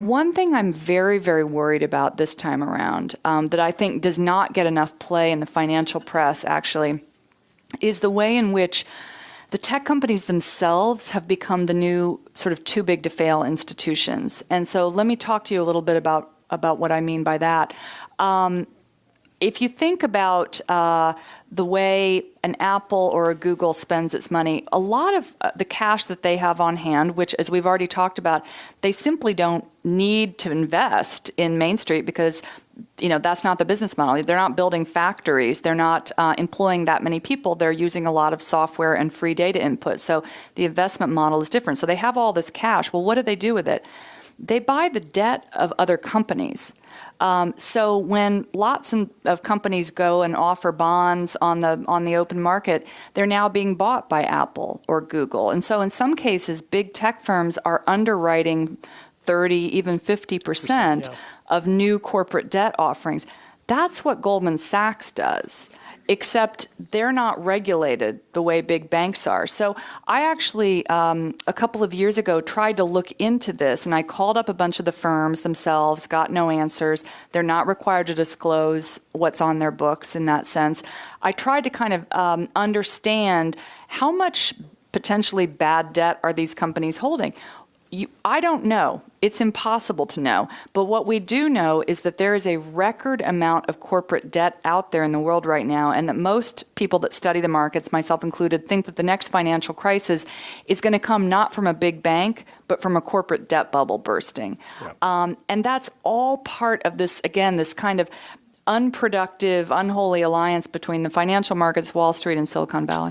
One thing I'm very, very worried about this time around that I think does not get enough play in the financial press, actually, is the way in which the tech companies themselves have become the new sort of too big to fail institutions. And so let me talk to you a little bit about what I mean by that. If you think about the way an Apple or a Google spends its money, a lot of the cash that they have on hand, which, as we've already talked about, they simply don't need to invest in Main Street because, that's not the business model. They're not building factories. They're not employing that many people. They're using a lot of software and free data input. So the investment model is different. So they have all this cash. Well, what do they do with it? They buy the debt of other companies. So when lots of companies go and offer bonds on the open market, they're now being bought by Apple or Google. And so in some cases, big tech firms are underwriting 30, even 50% of new corporate debt offerings. That's what Goldman Sachs does, except they're not regulated the way big banks are. So I actually, a couple of years ago, tried to look into this, and I called up a bunch of the firms themselves, got no answers. They're not required to disclose what's on their books in that sense. I tried to kind of understand how much potentially bad debt are these companies holding. I don't know. It's impossible to know. But what we do know is that there is a record amount of corporate debt out there in the world right now, and that most people that study the markets, myself included, think that the next financial crisis is going to come not from a big bank, but from a corporate debt bubble bursting. Yeah. And that's all part of this, again, this kind of unproductive, unholy alliance between the financial markets, Wall Street, and Silicon Valley.